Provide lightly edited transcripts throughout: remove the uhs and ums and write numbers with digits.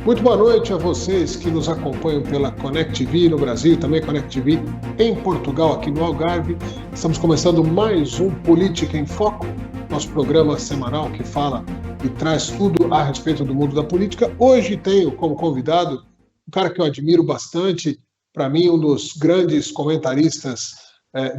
Muito boa noite a vocês que nos acompanham pela Connect TV no Brasil, também Connect TV em Portugal, aqui no Algarve. Estamos começando mais um Política em Foco, nosso programa semanal que fala e traz tudo a respeito do mundo da política. Hoje tenho como convidado um cara que eu admiro bastante, para mim um dos grandes comentaristas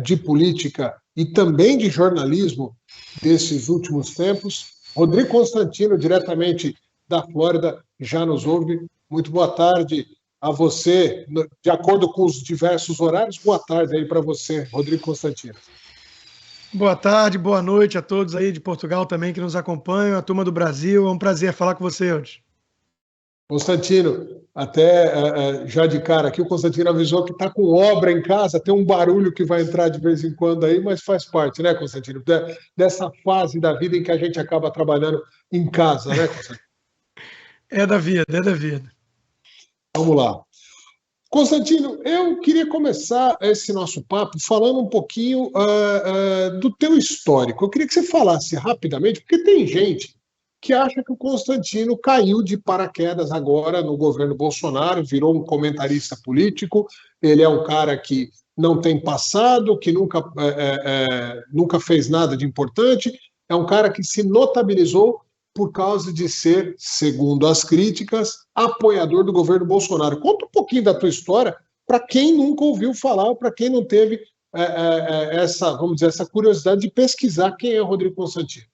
de política e também de jornalismo desses últimos tempos, Rodrigo Constantino, diretamente da Flórida, já nos ouve. Muito boa tarde a você, de acordo com os diversos horários. Boa tarde aí para você, Rodrigo Constantino. Boa tarde, boa noite a todos aí de Portugal também que nos acompanham, a turma do Brasil. É um prazer falar com você hoje. Constantino, até já de cara aqui, o Constantino avisou que está com obra em casa, tem um barulho que vai entrar de vez em quando aí, mas faz parte, né, Constantino? Dessa fase da vida em que a gente acaba trabalhando em casa, né, Constantino? É da vida, é da vida. Vamos lá. Constantino, eu queria começar esse nosso papo falando um pouquinho do teu histórico. Eu queria que você falasse rapidamente, porque tem gente que acha que o Constantino caiu de paraquedas agora no governo Bolsonaro, virou um comentarista político, ele é um cara que não tem passado, que nunca fez nada de importante, é um cara que se notabilizou por causa de ser, segundo as críticas, apoiador do governo Bolsonaro. Conta um pouquinho da tua história para quem nunca ouviu falar, para quem não teve essa curiosidade de pesquisar quem é o Rodrigo Constantino.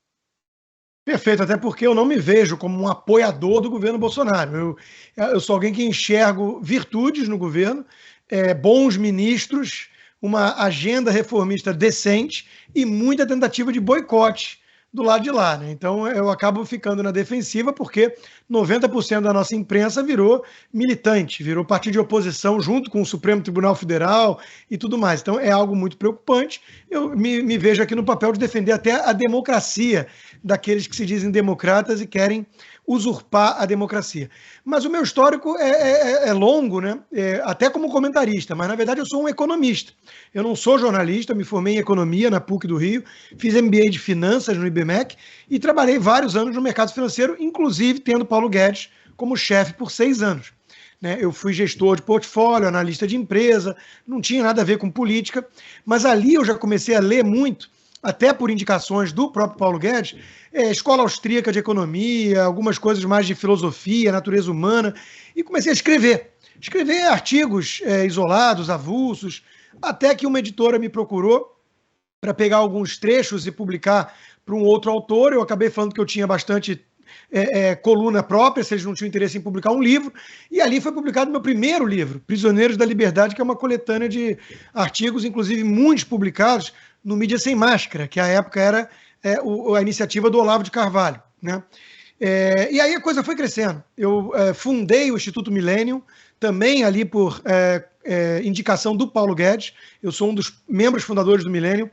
Perfeito, até porque eu não me vejo como um apoiador do governo Bolsonaro. Eu sou alguém que enxergo virtudes no governo, bons ministros, uma agenda reformista decente e muita tentativa de boicote do lado de lá, né? Então eu acabo ficando na defensiva porque 90% da nossa imprensa virou militante, virou partido de oposição junto com o Supremo Tribunal Federal e tudo mais. Então é algo muito preocupante. Eu me vejo aqui no papel de defender até a democracia daqueles que se dizem democratas e querem usurpar a democracia. Mas o meu histórico é longo, né? Até como comentarista, mas na verdade eu sou um economista. Eu não sou jornalista, me formei em economia na PUC do Rio, fiz MBA de finanças no IBMEC e trabalhei vários anos no mercado financeiro, inclusive tendo Paulo Guedes como chefe por 6 anos. Eu fui gestor de portfólio, analista de empresa, não tinha nada a ver com política, mas ali eu já comecei a ler muito, até por indicações do próprio Paulo Guedes, escola austríaca de economia, algumas coisas mais de filosofia, natureza humana, e comecei a escrever artigos isolados, avulsos, até que uma editora me procurou para pegar alguns trechos e publicar para um outro autor. Eu acabei falando que eu tinha bastante coluna própria, se eles não tinham interesse em publicar um livro, e ali foi publicado meu primeiro livro, Prisioneiros da Liberdade, que é uma coletânea de artigos, inclusive muitos publicados no Mídia Sem Máscara, que à época era a iniciativa do Olavo de Carvalho, né? E aí a coisa foi crescendo. Eu fundei o Instituto Millennium, também ali por indicação do Paulo Guedes. Eu sou um dos membros fundadores do Millennium.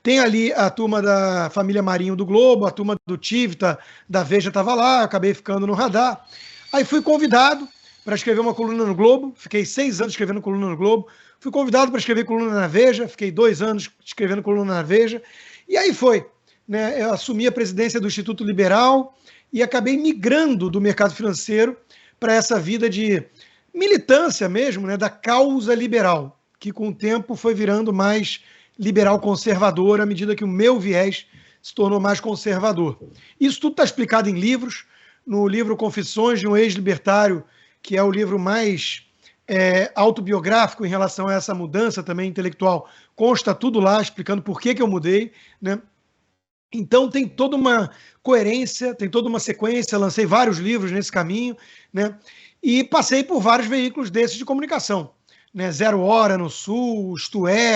Tem ali a turma da família Marinho do Globo, a turma do Tivita, da Veja estava lá, eu acabei ficando no radar. Aí fui convidado para escrever uma coluna no Globo, fiquei 6 anos escrevendo coluna no Globo. Fui convidado para escrever coluna na Veja, fiquei 2 anos escrevendo coluna na Veja. E aí foi, né? Eu assumi a presidência do Instituto Liberal e acabei migrando do mercado financeiro para essa vida de militância mesmo, né, da causa liberal, que com o tempo foi virando mais liberal conservador à medida que o meu viés se tornou mais conservador. Isso tudo está explicado em livros, no livro Confissões de um Ex-Libertário, que é o livro mais autobiográfico em relação a essa mudança também intelectual, consta tudo lá explicando por que eu mudei, né? Então tem toda uma coerência, tem toda uma sequência, lancei vários livros nesse caminho, né? E passei por vários veículos desses de comunicação, né? Zero Hora no Sul,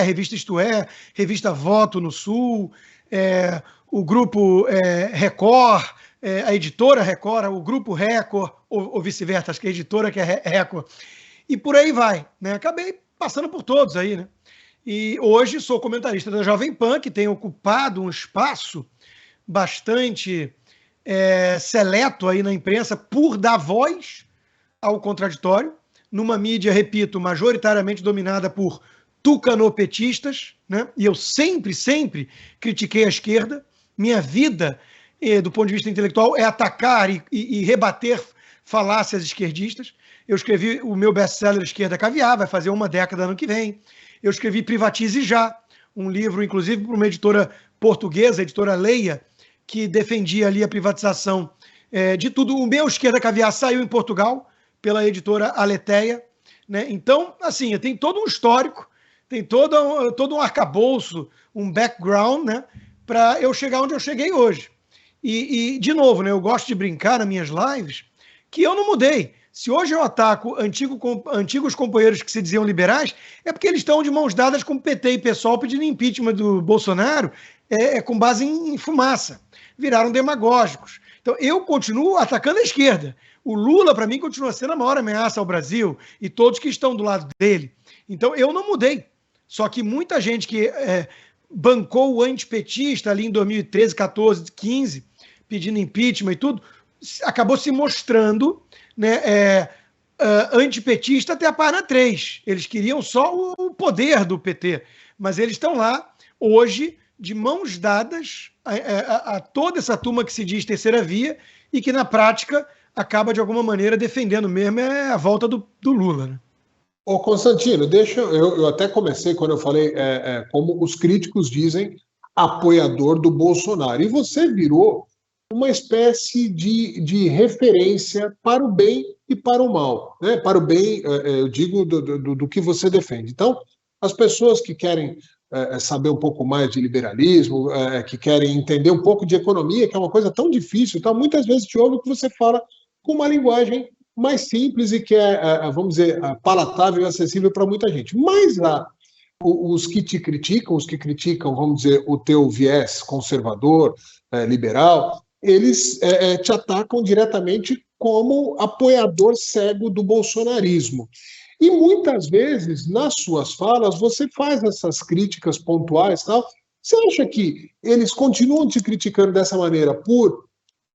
Revista Isto É, Revista Voto no Sul, o Grupo Record, a editora Record, o Grupo Record, ou vice-versa, acho que a editora que é Record, e por aí vai, né? Acabei passando por todos aí, né? E hoje sou comentarista da Jovem Pan, que tem ocupado um espaço bastante seleto aí na imprensa por dar voz ao contraditório, numa mídia, repito, majoritariamente dominada por tucanopetistas, né? E eu sempre critiquei a esquerda. Minha vida, do ponto de vista intelectual, é atacar e rebater falácias esquerdistas. Eu escrevi o meu best-seller Esquerda Caviar, vai fazer uma década ano que vem. Eu escrevi Privatize Já, um livro, inclusive, para uma editora portuguesa, a editora Leia, que defendia ali a privatização de tudo. O meu Esquerda Caviar saiu em Portugal, pela editora Aleteia, né? Então, assim, tem todo um histórico, tem todo um arcabouço, um background, né, para eu chegar onde eu cheguei hoje. E, de novo, né, eu gosto de brincar nas minhas lives que eu não mudei. Se hoje eu ataco antigos companheiros que se diziam liberais, é porque eles estão de mãos dadas com PT e PSOL pedindo impeachment do Bolsonaro com base em fumaça. Viraram demagógicos. Então, eu continuo atacando a esquerda. O Lula, para mim, continua sendo a maior ameaça ao Brasil e todos que estão do lado dele. Então, eu não mudei. Só que muita gente que bancou o antipetista ali em 2013, 14, 15, pedindo impeachment e tudo, acabou se mostrando, né, antipetista até a página 3. Eles queriam só o poder do PT, mas eles estão lá hoje de mãos dadas a toda essa turma que se diz terceira via e que na prática acaba de alguma maneira defendendo mesmo a volta do Lula, né? Ô Constantino, eu até comecei quando eu falei como os críticos dizem, apoiador do Bolsonaro, e você virou uma espécie de referência para o bem e para o mal, né? Para o bem, eu digo, do que você defende. Então, as pessoas que querem saber um pouco mais de liberalismo, que querem entender um pouco de economia, que é uma coisa tão difícil, então muitas vezes te ouvem que você fala com uma linguagem mais simples e que vamos dizer, palatável e acessível para muita gente. Mas lá, os que te criticam, os que criticam, vamos dizer, o teu viés conservador, liberal, eles te atacam diretamente como apoiador cego do bolsonarismo. E muitas vezes, nas suas falas, você faz essas críticas pontuais, tal. Você acha que eles continuam te criticando dessa maneira por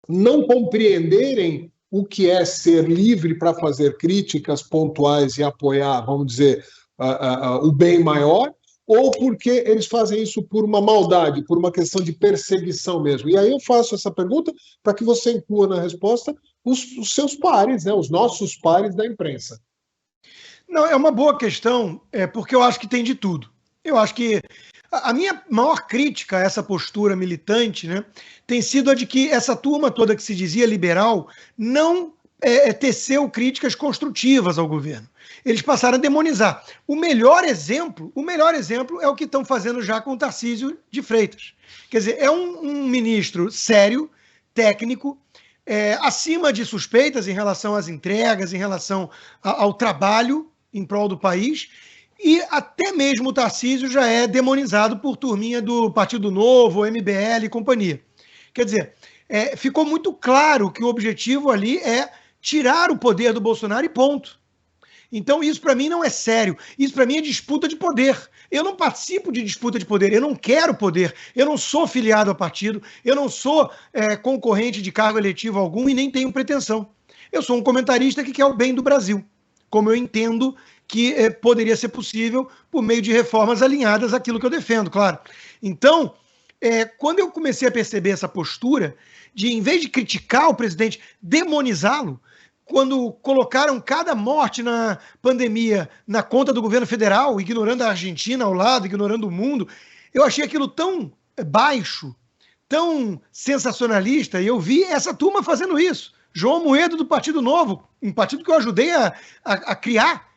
não compreenderem o que é ser livre para fazer críticas pontuais e apoiar, vamos dizer, o bem maior, ou porque eles fazem isso por uma maldade, por uma questão de perseguição mesmo? E aí eu faço essa pergunta para que você inclua na resposta os seus pares, né, os nossos pares da imprensa. Não, é uma boa questão, porque eu acho que tem de tudo. Eu acho que a minha maior crítica a essa postura militante, né, tem sido a de que essa turma toda que se dizia liberal não teceu críticas construtivas ao governo. Eles passaram a demonizar. O melhor exemplo é o que estão fazendo já com o Tarcísio de Freitas. Quer dizer, é um ministro sério, técnico, acima de suspeitas em relação às entregas, em relação ao trabalho em prol do país, e até mesmo o Tarcísio já é demonizado por turminha do Partido Novo, MBL e companhia. Quer dizer, ficou muito claro que o objetivo ali é tirar o poder do Bolsonaro e ponto. Então isso para mim não é sério, isso para mim é disputa de poder. Eu não participo de disputa de poder, eu não quero poder, eu não sou filiado ao partido, eu não sou concorrente de cargo eletivo algum e nem tenho pretensão. Eu sou um comentarista que quer o bem do Brasil, como eu entendo que poderia ser possível por meio de reformas alinhadas àquilo que eu defendo, claro. Então, quando eu comecei a perceber essa postura de, em vez de criticar o presidente, demonizá-lo, quando colocaram cada morte na pandemia na conta do governo federal, ignorando a Argentina ao lado, ignorando o mundo, eu achei aquilo tão baixo, tão sensacionalista, e eu vi essa turma fazendo isso. João Moedo, do Partido Novo, um partido que eu ajudei a criar,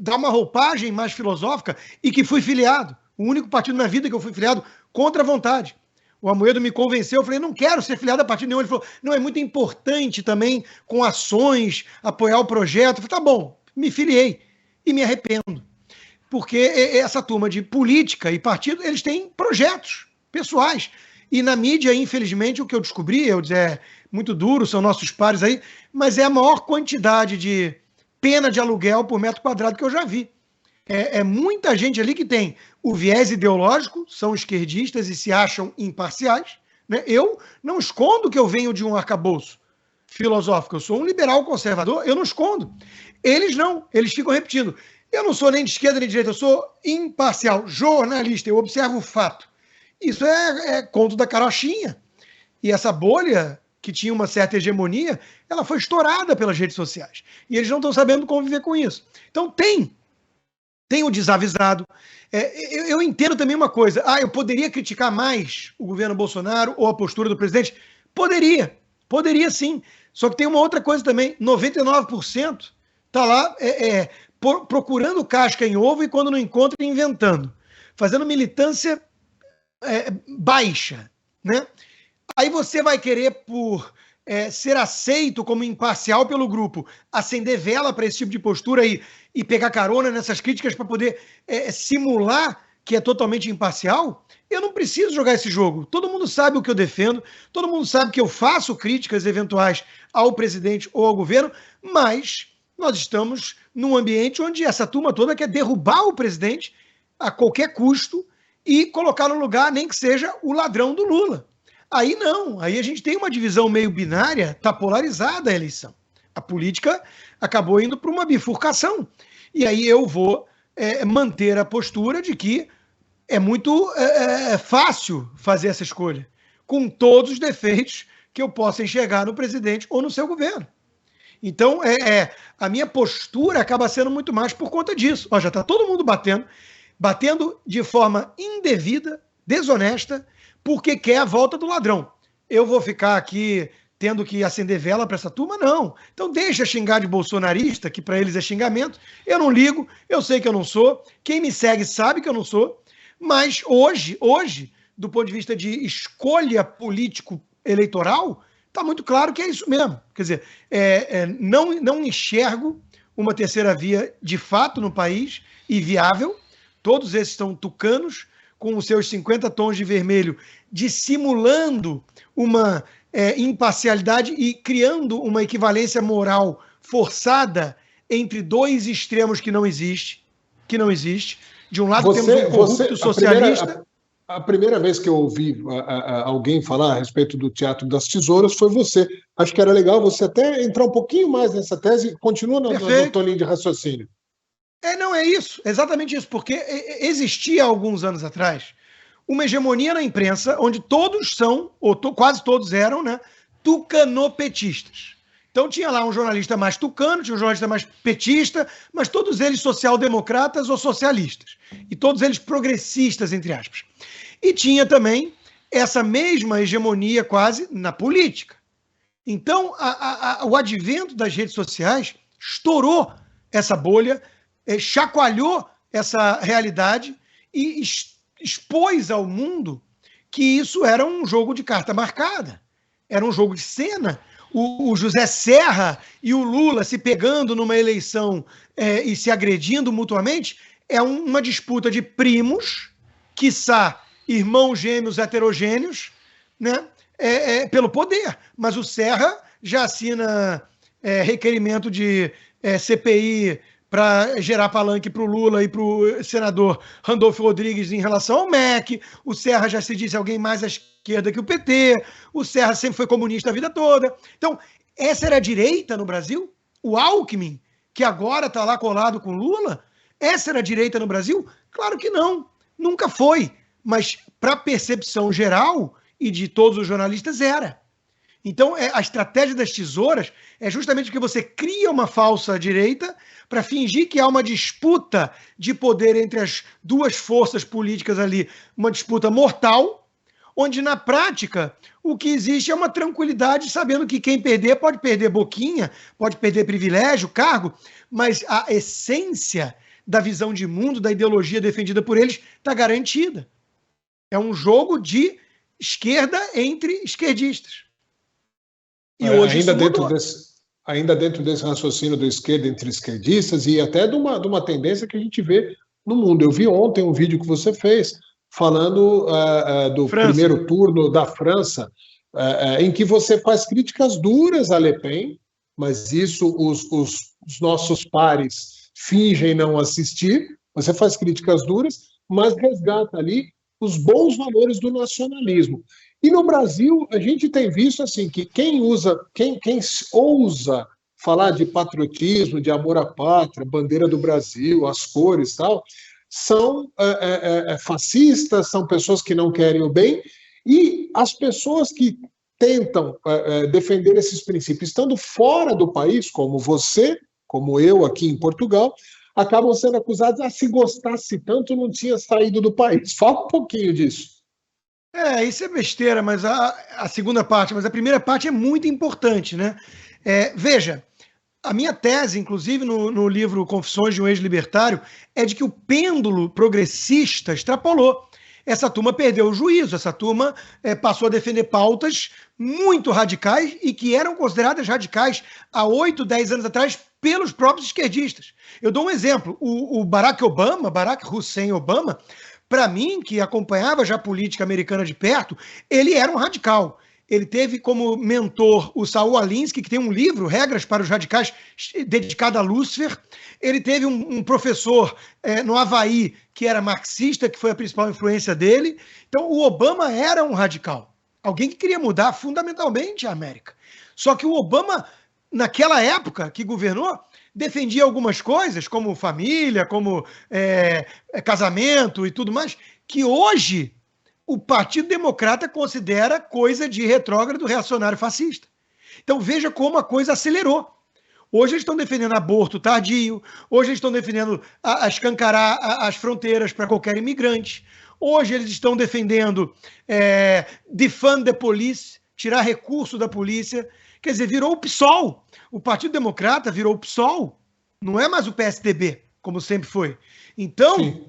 dar uma roupagem mais filosófica e que fui filiado. O único partido na vida que eu fui filiado contra a vontade. O Amoedo me convenceu, eu falei, não quero ser filiado a partido nenhum. Ele falou, não, é muito importante também, com ações, apoiar o projeto. Eu falei, tá bom, me filiei e me arrependo. Porque essa turma de política e partido, eles têm projetos pessoais. E na mídia, infelizmente, o que eu descobri, é muito duro, são nossos pares aí, mas é a maior quantidade de pena de aluguel por metro quadrado que eu já vi. É muita gente ali que tem o viés ideológico, são esquerdistas e se acham imparciais, né? Eu não escondo que eu venho de um arcabouço filosófico, eu sou um liberal conservador, eu não escondo. Eles não, eles ficam repetindo. Eu não sou nem de esquerda nem de direita, eu sou imparcial, jornalista, eu observo o fato. Isso é conto da carochinha. E essa bolha que tinha uma certa hegemonia, ela foi estourada pelas redes sociais. E eles não estão sabendo conviver com isso. Então tem o desavisado. Eu entendo também uma coisa. Eu poderia criticar mais o governo Bolsonaro ou a postura do presidente? Poderia sim. Só que tem uma outra coisa também. 99% está lá procurando casca em ovo e quando não encontra, inventando. Fazendo militância baixa, né? Aí você vai querer, por ser aceito como imparcial pelo grupo, acender vela para esse tipo de postura e pegar carona nessas críticas para poder simular que é totalmente imparcial. Eu não preciso jogar esse jogo. Todo mundo sabe o que eu defendo, todo mundo sabe que eu faço críticas eventuais ao presidente ou ao governo, mas nós estamos num ambiente onde essa turma toda quer derrubar o presidente a qualquer custo e colocar no lugar, nem que seja o ladrão do Lula. Aí não, aí a gente tem uma divisão meio binária, está polarizada a eleição. A política acabou indo para uma bifurcação. E aí eu vou manter a postura de que é muito fácil fazer essa escolha, com todos os defeitos que eu possa enxergar no presidente ou no seu governo. Então, a minha postura acaba sendo muito mais por conta disso. Já está todo mundo batendo de forma indevida, desonesta, porque quer a volta do ladrão. Eu vou ficar aqui tendo que acender vela para essa turma? Não. Então deixa xingar de bolsonarista, que para eles é xingamento. Eu não ligo, eu sei que eu não sou. Quem me segue sabe que eu não sou. Mas hoje, do ponto de vista de escolha político-eleitoral, está muito claro que é isso mesmo. Quer dizer, não enxergo uma terceira via de fato no país e viável. Todos esses são tucanos, com os seus 50 tons de vermelho, dissimulando uma imparcialidade e criando uma equivalência moral forçada entre dois extremos que não existe. De um lado temos um corrupto socialista. A primeira vez que eu ouvi alguém falar a respeito do Teatro das Tesouras foi você. Acho que era legal você até entrar um pouquinho mais nessa tese e continua no toninho de raciocínio. Não é isso, exatamente isso, porque existia há alguns anos atrás uma hegemonia na imprensa onde todos são, ou quase todos eram, né, tucanopetistas. Então tinha lá um jornalista mais tucano, tinha um jornalista mais petista, mas todos eles social-democratas ou socialistas. E todos eles progressistas, entre aspas. E tinha também essa mesma hegemonia quase na política. Então o advento das redes sociais estourou essa bolha, chacoalhou essa realidade e expôs ao mundo que isso era um jogo de carta marcada, era um jogo de cena. O José Serra e o Lula se pegando numa eleição e se agredindo mutuamente é uma disputa de primos, quiçá irmãos gêmeos heterogêneos, né, pelo poder. Mas o Serra já assina requerimento de CPI para gerar palanque para o Lula e para o senador Randolfo Rodrigues em relação ao MEC. O Serra já se disse alguém mais à esquerda que o PT. O Serra sempre foi comunista a vida toda. Então, essa era a direita no Brasil? O Alckmin, que agora está lá colado com Lula, essa era a direita no Brasil? Claro que não. Nunca foi. Mas, para a percepção geral e de todos os jornalistas, era. Então, a estratégia das tesouras é justamente porque você cria uma falsa direita para fingir que há uma disputa de poder entre as duas forças políticas ali, uma disputa mortal, onde, na prática, o que existe é uma tranquilidade, sabendo que quem perder pode perder boquinha, pode perder privilégio, cargo, mas a essência da visão de mundo, da ideologia defendida por eles, está garantida. É um jogo de esquerda entre esquerdistas. E hoje ainda dentro desse raciocínio da esquerda entre esquerdistas e até de uma tendência que a gente vê no mundo. Eu vi ontem um vídeo que você fez falando do primeiro turno da França, em que você faz críticas duras a Le Pen, mas isso os nossos pares fingem não assistir. Você faz críticas duras, mas resgata ali os bons valores do nacionalismo. E no Brasil, a gente tem visto assim, que quem ousa falar de patriotismo, de amor à pátria, bandeira do Brasil, as cores e tal, são fascistas, são pessoas que não querem o bem, e as pessoas que tentam defender esses princípios, estando fora do país, como você, como eu aqui em Portugal, acabam sendo acusados, se gostasse tanto, não tinha saído do país. Fala um pouquinho disso. Isso é besteira, mas a segunda parte, mas a primeira parte é muito importante, né? Veja, a minha tese, inclusive no livro Confissões de um Ex-Libertário, é de que o pêndulo progressista extrapolou. Essa turma perdeu o juízo, essa turma passou a defender pautas muito radicais e que eram consideradas radicais há 8, 10 anos atrás pelos próprios esquerdistas. Eu dou um exemplo, o Barack Hussein Obama, para mim, que acompanhava já a política americana de perto, ele era um radical. Ele teve como mentor o Saul Alinsky, que tem um livro, Regras para os Radicais, dedicado a Lúcifer. Ele teve um professor no Havaí, que era marxista, que foi a principal influência dele. Então, o Obama era um radical. Alguém que queria mudar fundamentalmente a América. Só que o Obama, naquela época que governou, defendia algumas coisas, como família, como casamento e tudo mais, que hoje o Partido Democrata considera coisa de retrógrado reacionário fascista. Então veja como a coisa acelerou. Hoje eles estão defendendo aborto tardio, hoje eles estão defendendo escancarar as fronteiras para qualquer imigrante, hoje eles estão defendendo defund the police, tirar recurso da polícia. Quer dizer, virou o PSOL. O Partido Democrata virou o PSOL, não é mais o PSDB, como sempre foi. Então, sim,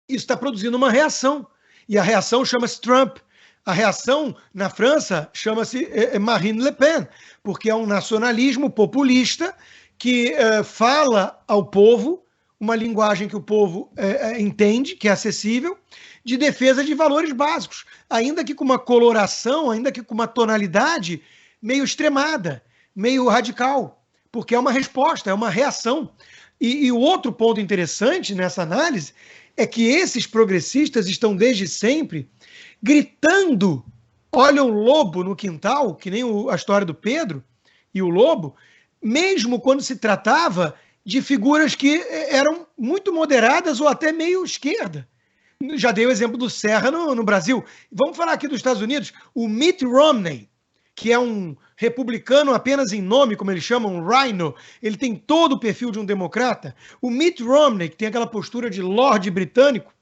isso está produzindo uma reação. E a reação chama-se Trump. A reação na França chama-se Marine Le Pen, porque é um nacionalismo populista que fala ao povo uma linguagem que o povo entende, que é acessível, de defesa de valores básicos, ainda que com uma coloração, ainda que com uma tonalidade meio extremada, meio radical, porque é uma resposta, é uma reação. E o outro ponto interessante nessa análise é que esses progressistas estão desde sempre gritando, olha o lobo no quintal, que nem a história do Pedro e o lobo, mesmo quando se tratava de figuras que eram muito moderadas ou até meio esquerda. Já dei o exemplo do Serra no Brasil. Vamos falar aqui dos Estados Unidos. O Mitt Romney, que é um republicano apenas em nome, como eles chamam, um rhino, ele tem todo o perfil de um democrata. O Mitt Romney, que tem aquela postura de lorde britânico,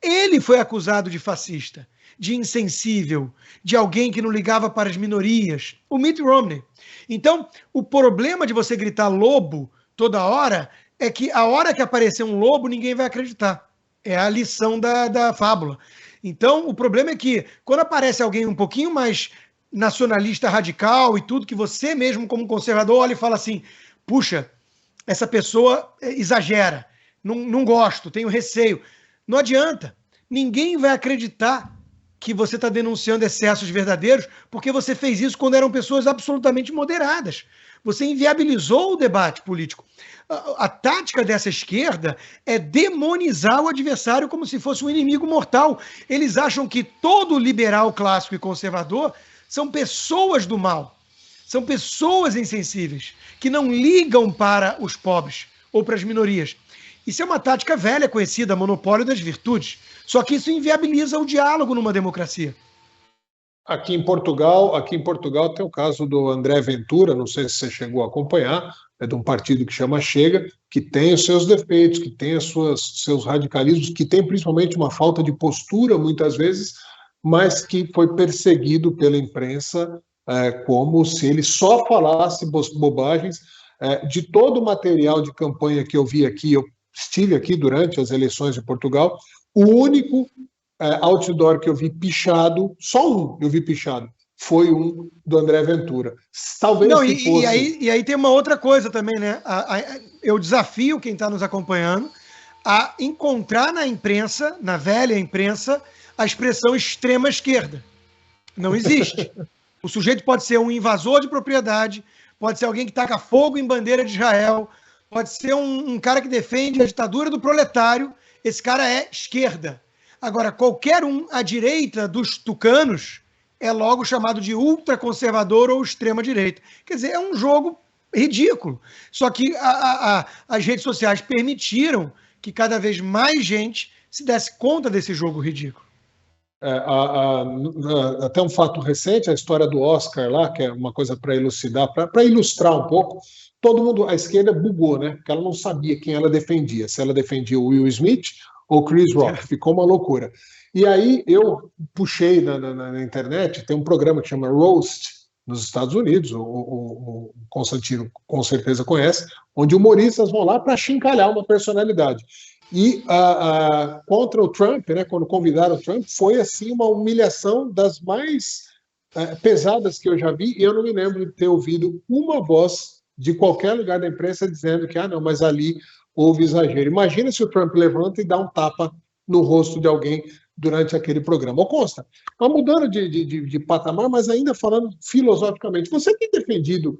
ele foi acusado de fascista, de insensível, de alguém que não ligava para as minorias. O Mitt Romney. Então, o problema de você gritar lobo toda hora é que a hora que aparecer um lobo, ninguém vai acreditar. É a lição da fábula. Então, o problema é que quando aparece alguém um pouquinho mais nacionalista radical e tudo, que você mesmo como conservador olha e fala assim, puxa, essa pessoa exagera, não gosto, tenho receio. Não adianta, ninguém vai acreditar que você está denunciando excessos verdadeiros, porque você fez isso quando eram pessoas absolutamente moderadas. Você inviabilizou o debate político. A tática dessa esquerda é demonizar o adversário como se fosse um inimigo mortal. Eles acham que todo liberal clássico e conservador são pessoas do mal, são pessoas insensíveis, que não ligam para os pobres ou para as minorias. Isso é uma tática velha conhecida, monopólio das virtudes. Só que isso inviabiliza o diálogo numa democracia. Aqui em Portugal tem o caso do André Ventura, não sei se você chegou a acompanhar, é de um partido que chama Chega, que tem os seus defeitos, que tem seus radicalismos, que tem principalmente uma falta de postura, muitas vezes, mas que foi perseguido pela imprensa como se ele só falasse bobagens. De todo o material de campanha que eu vi aqui, eu estive aqui durante as eleições de Portugal, o único outdoor que eu vi pichado, só um eu vi pichado, foi um do André Ventura. Talvez não, e aí tem uma outra coisa também, né? Eu desafio quem está nos acompanhando a encontrar na imprensa, na velha imprensa, a expressão extrema esquerda. Não existe. O sujeito pode ser um invasor de propriedade, pode ser alguém que taca fogo em bandeira de Israel, pode ser um cara que defende a ditadura do proletário. Esse cara é esquerda. Agora, qualquer um à direita dos tucanos é logo chamado de ultraconservador ou extrema-direita. Quer dizer, é um jogo ridículo. Só que as redes sociais permitiram que cada vez mais gente se desse conta desse jogo ridículo. até um fato recente, a história do Oscar lá, que é uma coisa para elucidar, para ilustrar um pouco, todo mundo, a esquerda bugou, né? Porque ela não sabia quem ela defendia, se ela defendia o Will Smith ou Chris Rock, ficou uma loucura. E aí eu puxei na internet, tem um programa que chama Roast, nos Estados Unidos, o Constantino com certeza conhece, onde humoristas vão lá para chincalhar uma personalidade. E contra o Trump, né, quando convidaram o Trump, foi assim uma humilhação das mais pesadas que eu já vi, e eu não me lembro de ter ouvido uma voz de qualquer lugar da imprensa dizendo que, não, mas ali houve exagero. Imagina se o Trump levanta e dá um tapa no rosto de alguém durante aquele programa. Ô Consta, mudando de patamar, mas ainda falando filosoficamente, você tem defendido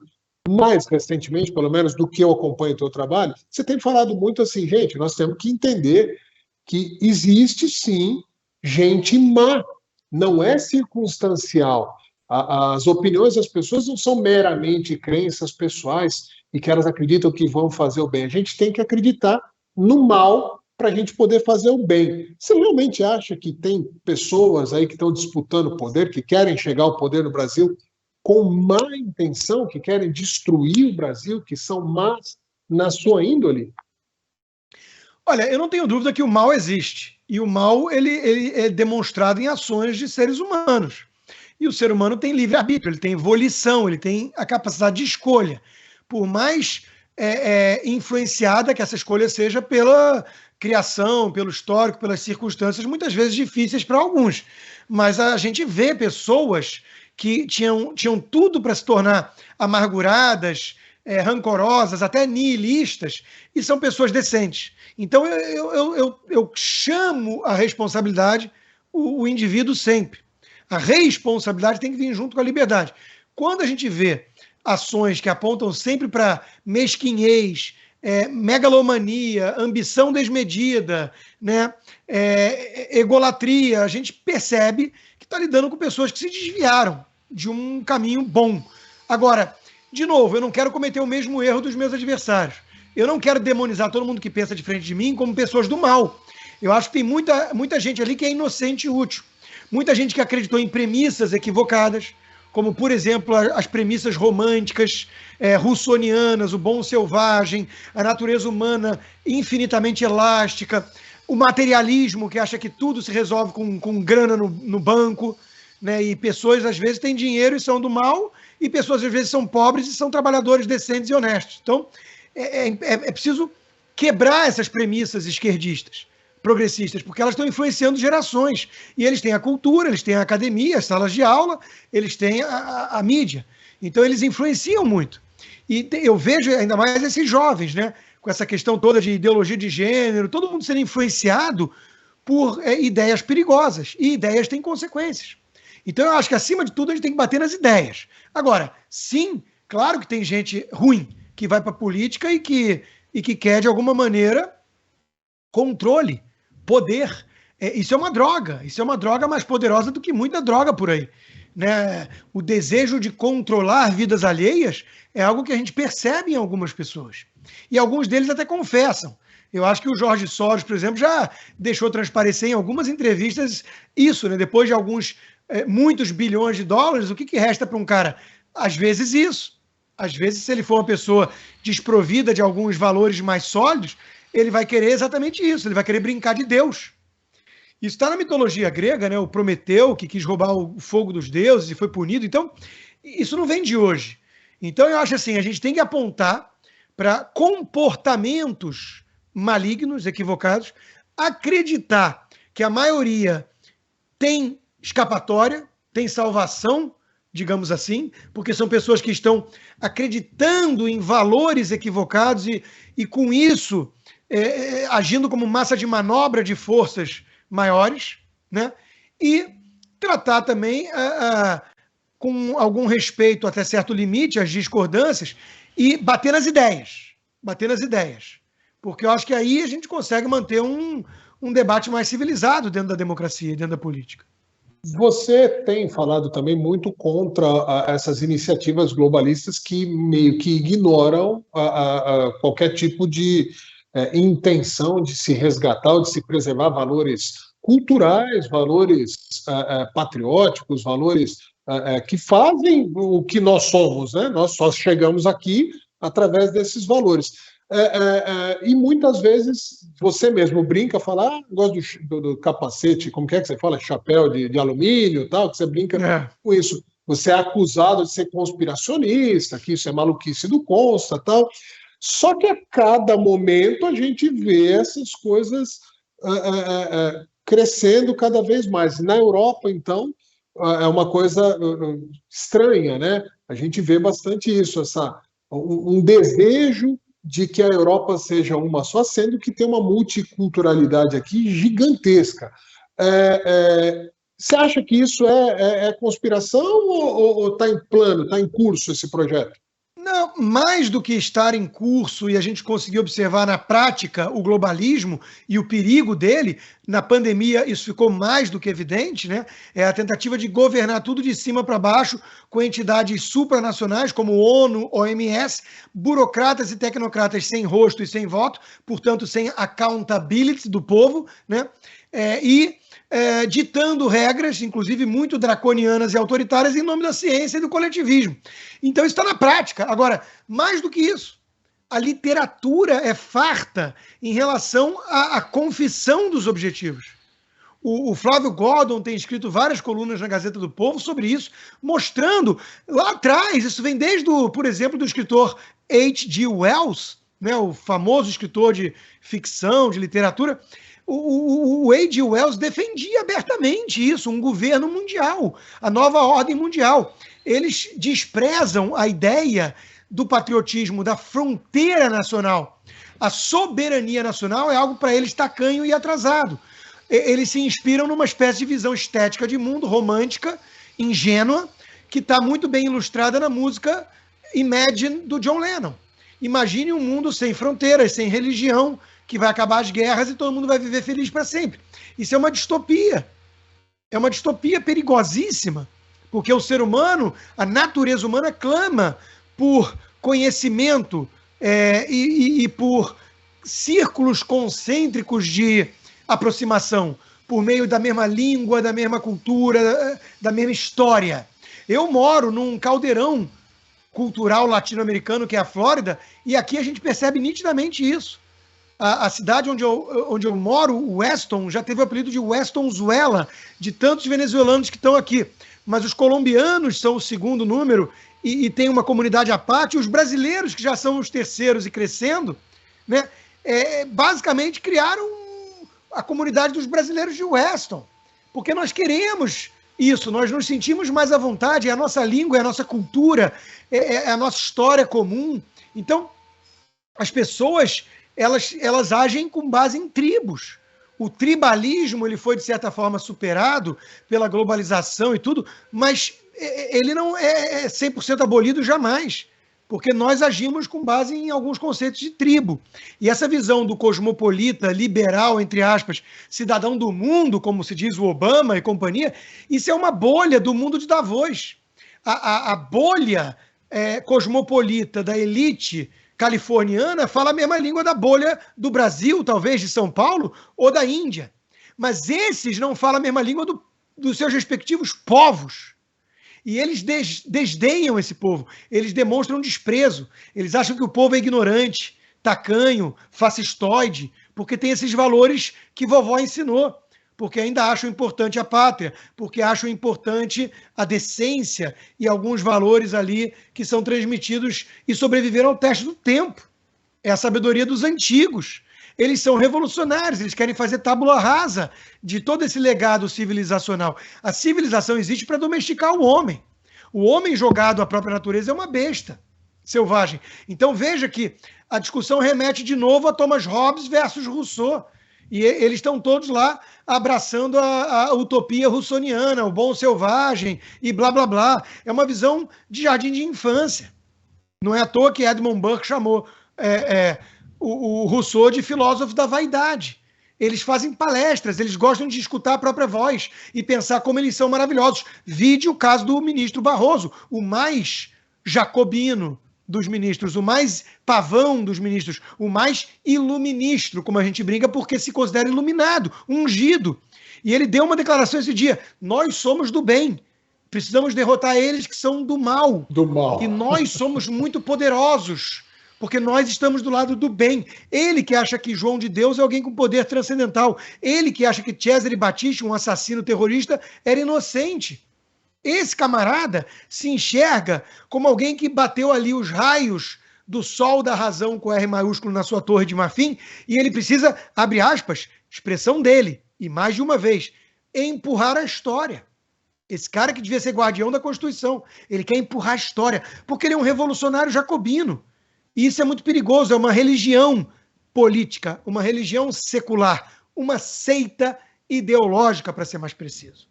mais recentemente, pelo menos do que eu acompanho o teu trabalho, você tem falado muito assim, gente, nós temos que entender que existe sim gente má, não é circunstancial. As opiniões das pessoas não são meramente crenças pessoais e que elas acreditam que vão fazer o bem. A gente tem que acreditar no mal para a gente poder fazer o bem. Você realmente acha que tem pessoas aí que estão disputando o poder, que querem chegar ao poder no Brasil com má intenção, que querem destruir o Brasil, que são más na sua índole? Olha, eu não tenho dúvida que o mal existe. E o mal ele é demonstrado em ações de seres humanos. E o ser humano tem livre-arbítrio, ele tem volição, ele tem a capacidade de escolha. Por mais influenciada que essa escolha seja pela criação, pelo histórico, pelas circunstâncias, muitas vezes difíceis para alguns. Mas a gente vê pessoas que tinham tudo para se tornar amarguradas, rancorosas, até nihilistas, e são pessoas decentes. Então eu chamo a responsabilidade o indivíduo sempre. A responsabilidade tem que vir junto com a liberdade. Quando a gente vê ações que apontam sempre para mesquinhez, megalomania, ambição desmedida, né, egolatria, a gente percebe que está lidando com pessoas que se desviaram de um caminho bom. Agora, de novo, eu não quero cometer o mesmo erro dos meus adversários. Eu não quero demonizar todo mundo que pensa diferente de mim como pessoas do mal. Eu acho que tem muita gente ali que é inocente e útil. Muita gente que acreditou em premissas equivocadas, como, por exemplo, as premissas românticas, russonianas, o bom selvagem, a natureza humana infinitamente elástica, o materialismo, que acha que tudo se resolve com grana no banco, né? E pessoas, às vezes, têm dinheiro e são do mal, e pessoas, às vezes, são pobres e são trabalhadores decentes e honestos. Então, é preciso quebrar essas premissas esquerdistas, progressistas, porque elas estão influenciando gerações. E eles têm a cultura, eles têm a academia, as salas de aula, eles têm a mídia. Então, eles influenciam muito. E eu vejo ainda mais esses jovens, né, com essa questão toda de ideologia de gênero, todo mundo sendo influenciado por ideias perigosas. E ideias têm consequências. Então, eu acho que, acima de tudo, a gente tem que bater nas ideias. Agora, sim, claro que tem gente ruim que vai para a política e que quer, de alguma maneira, controle, poder. Isso é uma droga mais poderosa do que muita droga por aí. Né? O desejo de controlar vidas alheias é algo que a gente percebe em algumas pessoas. E alguns deles até confessam. Eu acho que o Jorge Soros, por exemplo, já deixou transparecer em algumas entrevistas isso, né? Depois de muitos bilhões de dólares, o que resta para um cara? Às vezes isso. Às vezes, se ele for uma pessoa desprovida de alguns valores mais sólidos, ele vai querer exatamente isso, ele vai querer brincar de Deus. Isso está na mitologia grega, né? O Prometeu, que quis roubar o fogo dos deuses e foi punido. Então, isso não vem de hoje. Então, eu acho assim, a gente tem que apontar para comportamentos malignos, equivocados, acreditar que a maioria tem escapatória, tem salvação, digamos assim, porque são pessoas que estão acreditando em valores equivocados e com isso, agindo como massa de manobra de forças maiores, né? E tratar também com algum respeito até certo limite às discordâncias e bater nas ideias, porque eu acho que aí a gente consegue manter um debate mais civilizado dentro da democracia e dentro da política. Você tem falado também muito contra essas iniciativas globalistas que meio que ignoram qualquer tipo de intenção de se resgatar ou de se preservar valores culturais, valores patrióticos, valores que fazem o que nós somos, né? Nós só chegamos aqui através desses valores. E muitas vezes você mesmo brinca, fala, gosto do capacete, como que você fala? Chapéu de alumínio, tal, que você brinca com isso. Você é acusado de ser conspiracionista, que isso é maluquice do Consta, tal. Só que a cada momento a gente vê essas coisas crescendo cada vez mais. Na Europa, então, é uma coisa estranha, né? A gente vê bastante isso, um desejo de que a Europa seja uma só, sendo que tem uma multiculturalidade aqui gigantesca. Você acha que isso é conspiração ou está em plano, está em curso esse projeto? Não, mais do que estar em curso e a gente conseguir observar na prática o globalismo e o perigo dele, na pandemia isso ficou mais do que evidente, né? É a tentativa de governar tudo de cima para baixo com entidades supranacionais como ONU, OMS, burocratas e tecnocratas sem rosto e sem voto, portanto sem accountability do povo, né? Ditando regras, inclusive muito draconianas e autoritárias, em nome da ciência e do coletivismo. Então, isso está na prática. Agora, mais do que isso, a literatura é farta em relação à confissão dos objetivos. O Flávio Gordon tem escrito várias colunas na Gazeta do Povo sobre isso, mostrando lá atrás, isso vem desde, por exemplo, do escritor H.G. Wells, né, o famoso escritor de ficção, de literatura. O H.G. Wells defendia abertamente isso, um governo mundial, a nova ordem mundial. Eles desprezam a ideia do patriotismo, da fronteira nacional. A soberania nacional é algo para eles tacanho e atrasado. Eles se inspiram numa espécie de visão estética de mundo, romântica, ingênua, que está muito bem ilustrada na música Imagine, do John Lennon. Imagine um mundo sem fronteiras, sem religião, que vai acabar as guerras e todo mundo vai viver feliz para sempre. Isso é uma distopia. É uma distopia perigosíssima, porque o ser humano, a natureza humana clama por conhecimento e por círculos concêntricos de aproximação, por meio da mesma língua, da mesma cultura, da mesma história. Eu moro num caldeirão cultural latino-americano, que é a Flórida, e aqui a gente percebe nitidamente isso. A cidade onde eu moro, o Weston, já teve o apelido de Westonzuela, de tantos venezuelanos que estão aqui. Mas os colombianos são o segundo número e tem uma comunidade à parte. E os brasileiros, que já são os terceiros e crescendo, né, basicamente criaram a comunidade dos brasileiros de Weston. Porque nós queremos isso, nós nos sentimos mais à vontade, é a nossa língua, é a nossa cultura, é a nossa história comum. Então, as pessoas... Elas agem com base em tribos. O tribalismo ele foi, de certa forma, superado pela globalização e tudo, mas ele não é 100% abolido jamais, porque nós agimos com base em alguns conceitos de tribo. E essa visão do cosmopolita, liberal, entre aspas, cidadão do mundo, como se diz o Obama e companhia, isso é uma bolha do mundo de Davos. A bolha cosmopolita da elite californiana fala a mesma língua da bolha do Brasil, talvez de São Paulo, ou da Índia. Mas esses não falam a mesma língua dos seus respectivos povos. E eles desdenham esse povo, eles demonstram desprezo, eles acham que o povo é ignorante, tacanho, fascistoide, porque tem esses valores que vovó ensinou, porque ainda acham importante a pátria, porque acham importante a decência e alguns valores ali que são transmitidos e sobreviveram ao teste do tempo. É a sabedoria dos antigos. Eles são revolucionários, eles querem fazer tábula rasa de todo esse legado civilizacional. A civilização existe para domesticar o homem. O homem jogado à própria natureza é uma besta selvagem. Então veja que a discussão remete de novo a Thomas Hobbes versus Rousseau. E eles estão todos lá abraçando a utopia russoniana, o bom selvagem e blá, blá, blá. É uma visão de jardim de infância. Não é à toa que Edmund Burke chamou o Rousseau de filósofo da vaidade. Eles fazem palestras, eles gostam de escutar a própria voz e pensar como eles são maravilhosos. Vide o caso do ministro Barroso, o mais jacobino dos ministros, o mais pavão dos ministros, o mais iluministro, como a gente brinca, porque se considera iluminado, ungido. E ele deu uma declaração esse dia: nós somos do bem, precisamos derrotar eles que são do mal. Do mal. E nós somos muito poderosos, porque nós estamos do lado do bem. Ele que acha que João de Deus é alguém com poder transcendental. Ele que acha que Cesare Battisti, um assassino terrorista, era inocente. Esse camarada se enxerga como alguém que bateu ali os raios do sol da razão com R maiúsculo na sua torre de marfim, e ele precisa, abre aspas, expressão dele, e mais de uma vez, empurrar a história. Esse cara que devia ser guardião da Constituição, ele quer empurrar a história, porque ele é um revolucionário jacobino. E isso é muito perigoso, é uma religião política, uma religião secular, uma seita ideológica, para ser mais preciso.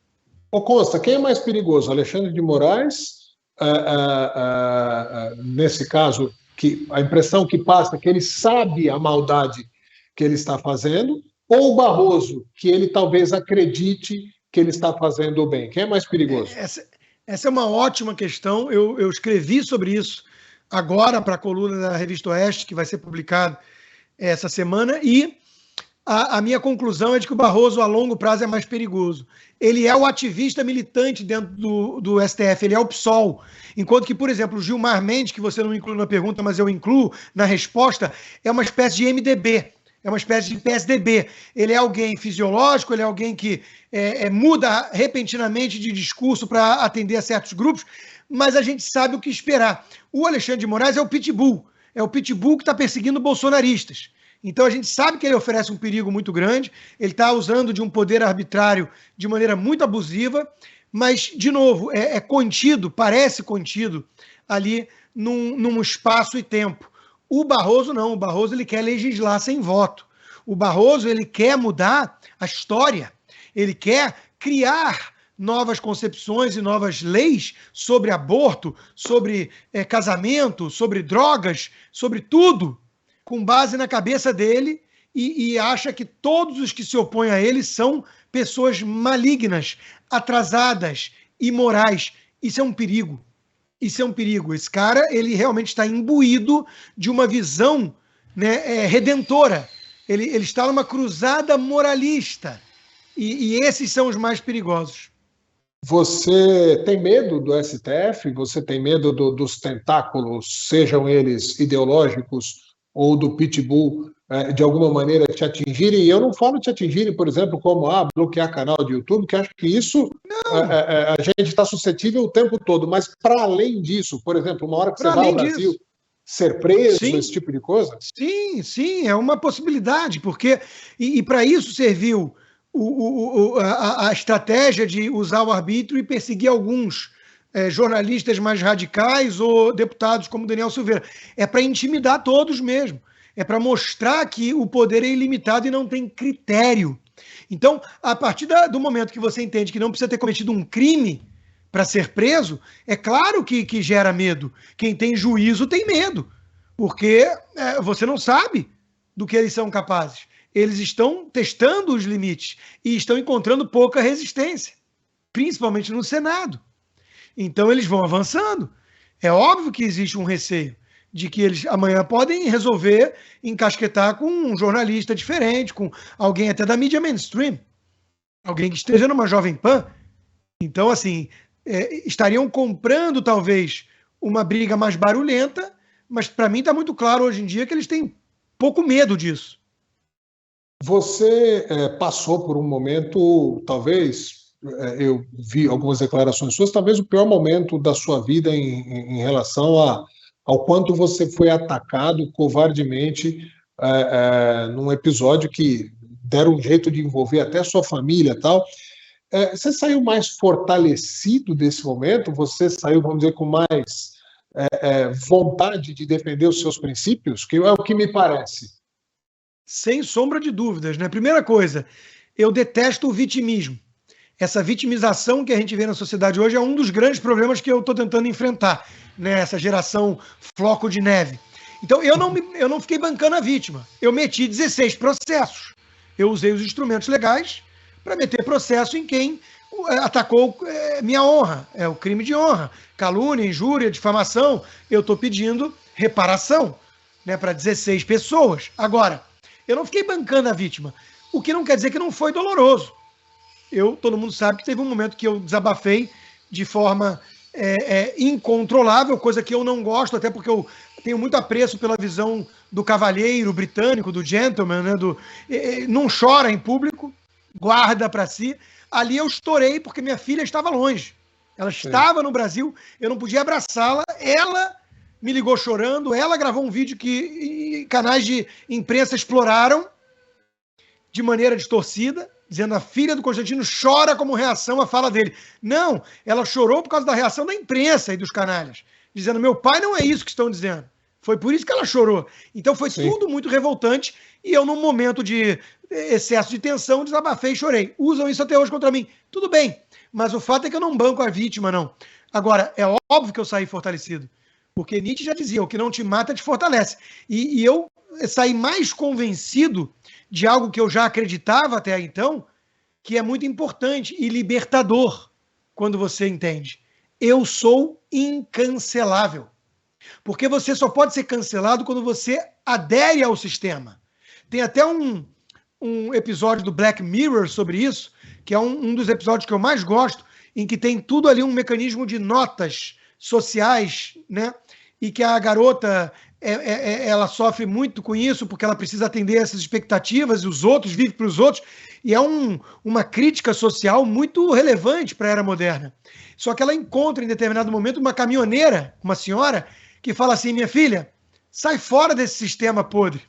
Ô Costa, quem é mais perigoso? Alexandre de Moraes, nesse caso, que a impressão que passa é que ele sabe a maldade que ele está fazendo, ou o Barroso, que ele talvez acredite que ele está fazendo o bem? Quem é mais perigoso? Essa é uma ótima questão. Eu escrevi sobre isso agora para a coluna da Revista Oeste, que vai ser publicada essa semana, e a minha conclusão é de que o Barroso, a longo prazo, é mais perigoso. Ele é o ativista militante dentro do STF, ele é o PSOL. Enquanto que, por exemplo, o Gilmar Mendes, que você não inclui na pergunta, mas eu incluo na resposta, é uma espécie de MDB, é uma espécie de PSDB. Ele é alguém fisiológico, ele é alguém que muda repentinamente de discurso para atender a certos grupos, mas a gente sabe o que esperar. O Alexandre de Moraes é o pitbull que está perseguindo bolsonaristas. Então a gente sabe que ele oferece um perigo muito grande, ele está usando de um poder arbitrário de maneira muito abusiva, mas, de novo, é contido, parece contido ali num espaço e tempo. O Barroso não, o Barroso ele quer legislar sem voto. O Barroso ele quer mudar a história, ele quer criar novas concepções e novas leis sobre aborto, sobre casamento, sobre drogas, sobre tudo, com base na cabeça dele, e acha que todos os que se opõem a ele são pessoas malignas, atrasadas, imorais. Isso é um perigo. Isso é um perigo. Esse cara, ele realmente está imbuído de uma visão, né, redentora. Ele está numa cruzada moralista. E esses são os mais perigosos. Você tem medo do STF? Você tem medo dos tentáculos, sejam eles ideológicos ou do pitbull, de alguma maneira te atingirem? E eu não falo te atingirem, por exemplo, como bloquear canal de YouTube, que acho que isso a gente está suscetível o tempo todo, mas para além disso, por exemplo, uma hora que você vai ao Brasil, ser preso, sim, esse tipo de coisa? Sim, é uma possibilidade, porque e para isso serviu a estratégia de usar o arbítrio e perseguir alguns jornalistas mais radicais ou deputados como Daniel Silveira. É para intimidar todos mesmo. É para mostrar que o poder é ilimitado e não tem critério. Então, a partir do momento que você entende que não precisa ter cometido um crime para ser preso, é claro que gera medo. Quem tem juízo tem medo, porque você não sabe do que eles são capazes. Eles estão testando os limites e estão encontrando pouca resistência, principalmente no Senado. Então eles vão avançando. É óbvio que existe um receio de que eles amanhã podem resolver encasquetar com um jornalista diferente, com alguém até da mídia mainstream, alguém que esteja numa Jovem Pan. Então, assim, estariam comprando talvez uma briga mais barulhenta, mas para mim está muito claro hoje em dia que eles têm pouco medo disso. Você passou por um momento, talvez, eu vi algumas declarações suas, talvez o pior momento da sua vida em relação ao quanto você foi atacado covardemente num episódio que deram um jeito de envolver até a sua família e tal. Você saiu mais fortalecido desse momento? Você saiu, vamos dizer, com mais vontade de defender os seus princípios? Que é o que me parece. Sem sombra de dúvidas, né? Primeira coisa, eu detesto o vitimismo. Essa vitimização que a gente vê na sociedade hoje é um dos grandes problemas que eu estou tentando enfrentar, né? Essa geração floco de neve. Então, eu não fiquei bancando a vítima. Eu meti 16 processos. Eu usei os instrumentos legais para meter processo em quem atacou minha honra. É o crime de honra. Calúnia, injúria, difamação. Eu estou pedindo reparação, né, para 16 pessoas. Agora, eu não fiquei bancando a vítima, o que não quer dizer que não foi doloroso. todo mundo sabe que teve um momento que eu desabafei de forma incontrolável, coisa que eu não gosto, até porque eu tenho muito apreço pela visão do cavalheiro britânico, do gentleman, né? Não chora em público, guarda para si. Ali eu estourei porque minha filha estava longe. Ela estava no Brasil, eu não podia abraçá-la, ela me ligou chorando, ela gravou um vídeo que canais de imprensa exploraram de maneira distorcida, dizendo a filha do Constantino chora como reação à fala dele. Não, ela chorou por causa da reação da imprensa e dos canalhas, dizendo, meu pai não é isso que estão dizendo. Foi por isso que ela chorou. Então foi tudo muito revoltante e eu, num momento de excesso de tensão, desabafei e chorei. Usam isso até hoje contra mim. Tudo bem, mas o fato é que eu não banco a vítima, não. Agora, é óbvio que eu saí fortalecido, porque Nietzsche já dizia, o que não te mata te fortalece. E eu saí mais convencido de algo que eu já acreditava até então, que é muito importante e libertador quando você entende. Eu sou incancelável. Porque você só pode ser cancelado quando você adere ao sistema. Tem até um episódio do Black Mirror sobre isso, que é um dos episódios que eu mais gosto, em que tem tudo ali um mecanismo de notas sociais, né? E que a garota ela sofre muito com isso, porque ela precisa atender essas expectativas, e os outros vivem para os outros, e é uma crítica social muito relevante para a era moderna. Só que ela encontra em determinado momento uma caminhoneira, uma senhora, que fala assim, minha filha, sai fora desse sistema podre.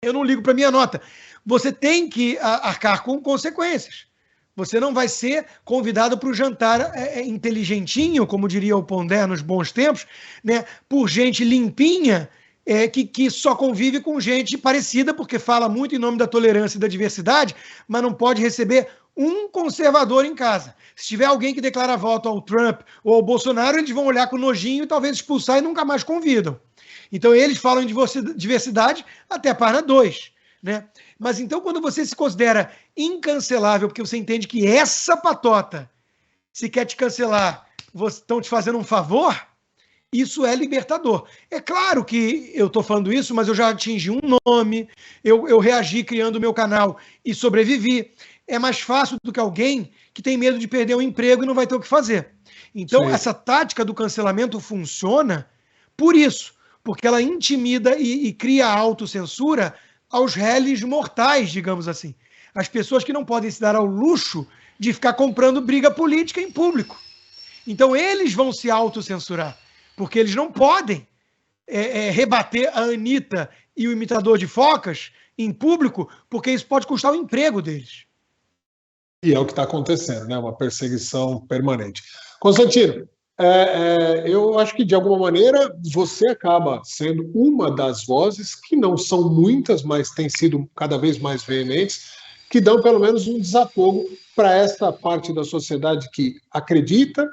Eu não ligo para minha nota. Você tem que arcar com consequências. Você não vai ser convidado para o jantar inteligentinho, como diria o Pondé nos bons tempos, né, por gente limpinha, que só convive com gente parecida, porque fala muito em nome da tolerância e da diversidade, mas não pode receber um conservador em casa. Se tiver alguém que declara voto ao Trump ou ao Bolsonaro, eles vão olhar com nojinho e talvez expulsar e nunca mais convidam. Então eles falam em diversidade até a página 2. Né? Mas então quando você se considera incancelável, porque você entende que essa patota, se quer te cancelar, estão te fazendo um favor, isso é libertador. É claro que eu estou falando isso, mas eu já atingi um nome, eu reagi criando o meu canal e sobrevivi. É mais fácil do que alguém que tem medo de perder o emprego e não vai ter o que fazer. Então, essa tática do cancelamento funciona por isso, porque ela intimida e cria autocensura aos réis mortais, digamos assim. As pessoas que não podem se dar ao luxo de ficar comprando briga política em público. Então, eles vão se autocensurar, porque eles não podem rebater a Anitta e o imitador de focas em público, porque isso pode custar o emprego deles. E é o que está acontecendo, né? Uma perseguição permanente. Constantino, eu acho que, de alguma maneira, você acaba sendo uma das vozes, que não são muitas, mas têm sido cada vez mais veementes, que dão pelo menos um desafogo para essa parte da sociedade que acredita,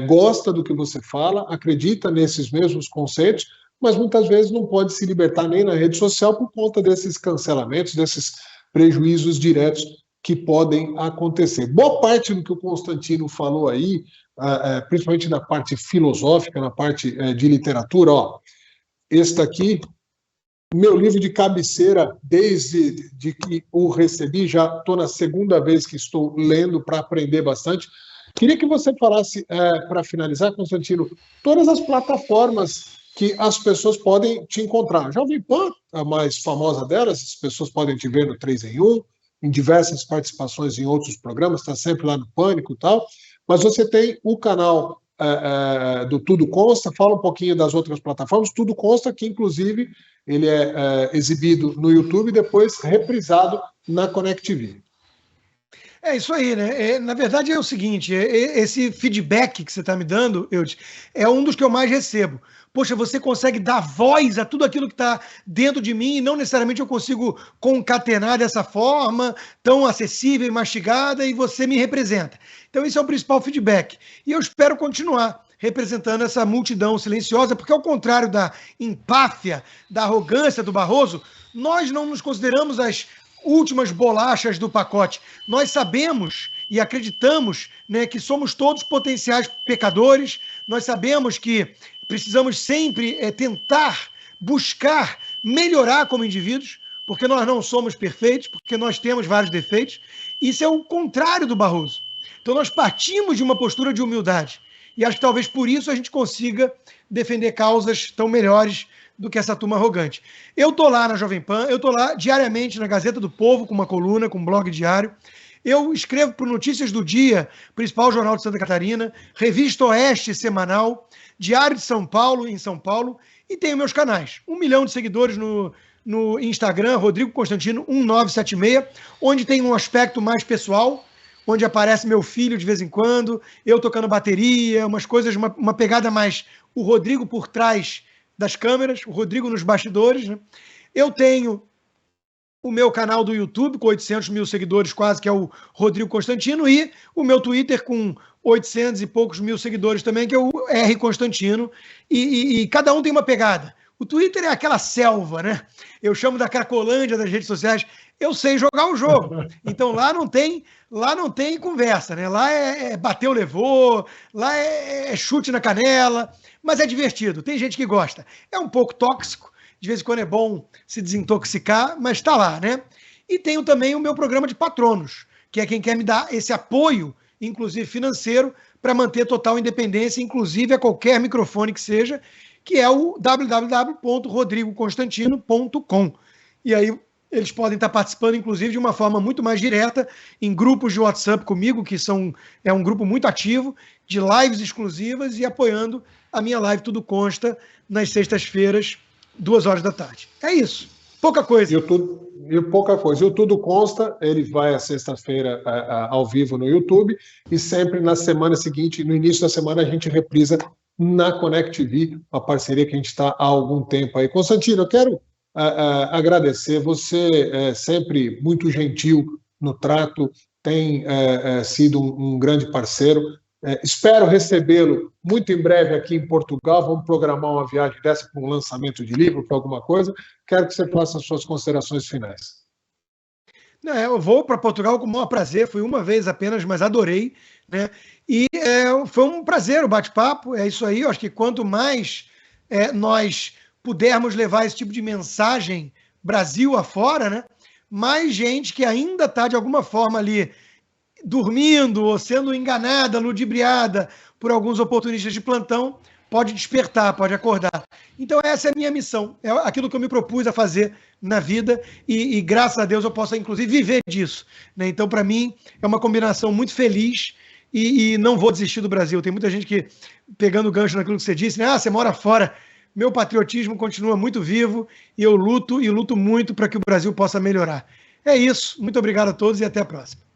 gosta do que você fala, acredita nesses mesmos conceitos, mas muitas vezes não pode se libertar nem na rede social por conta desses cancelamentos, desses prejuízos diretos que podem acontecer. Boa parte do que o Constantino falou aí, principalmente na parte filosófica, na parte de literatura, este aqui, meu livro de cabeceira, desde que o recebi, já estou na segunda vez que estou lendo para aprender bastante. Queria que você falasse, para finalizar, Constantino, todas as plataformas que as pessoas podem te encontrar. Jovem Pan, a mais famosa delas, as pessoas podem te ver no 3 em 1, em diversas participações em outros programas, está sempre lá no Pânico e tal, mas você tem o canal do Tudo Consta, fala um pouquinho das outras plataformas, Tudo Consta, que inclusive ele é exibido no YouTube e depois reprisado na Connect TV. É isso aí, né? Na verdade é o seguinte, esse feedback que você está me dando, Eudes, é um dos que eu mais recebo. Poxa, você consegue dar voz a tudo aquilo que está dentro de mim e não necessariamente eu consigo concatenar dessa forma tão acessível e mastigada e você me representa. Então esse é o principal feedback. E eu espero continuar representando essa multidão silenciosa, porque ao contrário da empáfia, da arrogância do Barroso, nós não nos consideramos as últimas bolachas do pacote. Nós sabemos e acreditamos, né, que somos todos potenciais pecadores, nós sabemos que precisamos sempre tentar, buscar, melhorar como indivíduos, porque nós não somos perfeitos, porque nós temos vários defeitos, Isso é o contrário do Barroso. Então nós partimos de uma postura de humildade. E acho que talvez por isso a gente consiga defender causas tão melhores do que essa turma arrogante. Eu estou lá na Jovem Pan, eu estou lá diariamente na Gazeta do Povo, com uma coluna, com um blog diário. Eu escrevo para o Notícias do Dia, principal jornal de Santa Catarina, Revista Oeste semanal, Diário de São Paulo, em São Paulo, e tenho meus canais. 1 milhão de seguidores no Instagram, Rodrigo Constantino 1976, onde tem um aspecto mais pessoal, onde aparece meu filho de vez em quando, eu tocando bateria, umas coisas, uma pegada mais o Rodrigo por trás das câmeras, o Rodrigo nos bastidores, né? Eu tenho o meu canal do YouTube, com 800 mil seguidores quase, que é o Rodrigo Constantino, e o meu Twitter com 800 e poucos mil seguidores também, que é o R Constantino, e cada um tem uma pegada. O Twitter é aquela selva, né? Eu chamo da Cracolândia das redes sociais. Eu sei jogar o jogo. Então lá não tem conversa, né? Lá é bateu, levou, lá é chute na canela, mas é divertido. Tem gente que gosta. É um pouco tóxico, de vez em quando é bom se desintoxicar, mas está lá, né? E tenho também o meu programa de patronos, que é quem quer me dar esse apoio, inclusive financeiro, para manter total independência, inclusive a qualquer microfone que seja, que é o www.rodrigoconstantino.com. E aí eles podem estar participando, inclusive, de uma forma muito mais direta, em grupos de WhatsApp comigo, que é um grupo muito ativo, de lives exclusivas e apoiando a minha live Tudo Consta nas sextas-feiras, 14h. É isso. Pouca coisa. Pouca coisa. E o Tudo Consta, ele vai à sexta-feira ao vivo no YouTube e sempre na semana seguinte, no início da semana, a gente reprisa na Connect TV, uma parceria que a gente está há algum tempo aí. Constantino, eu quero agradecer. Você é sempre muito gentil no trato, tem sido um grande parceiro. Espero recebê-lo muito em breve aqui em Portugal. Vamos programar uma viagem dessa para um lançamento de livro, para alguma coisa. Quero que você faça as suas considerações finais. Eu vou para Portugal com o maior prazer, fui uma vez apenas, mas adorei, né? E foi um prazer o bate-papo, é isso aí. Eu acho que quanto mais nós pudermos levar esse tipo de mensagem Brasil afora, né? Mais gente que ainda está de alguma forma ali dormindo ou sendo enganada, ludibriada por alguns oportunistas de plantão, pode despertar, pode acordar. Então essa é a minha missão, é aquilo que eu me propus a fazer na vida e graças a Deus eu posso, inclusive, viver disso, né? Então, para mim, é uma combinação muito feliz e não vou desistir do Brasil. Tem muita gente que, pegando o gancho naquilo que você disse, né? Você mora fora. Meu patriotismo continua muito vivo e eu luto muito para que o Brasil possa melhorar. É isso. Muito obrigado a todos e até a próxima.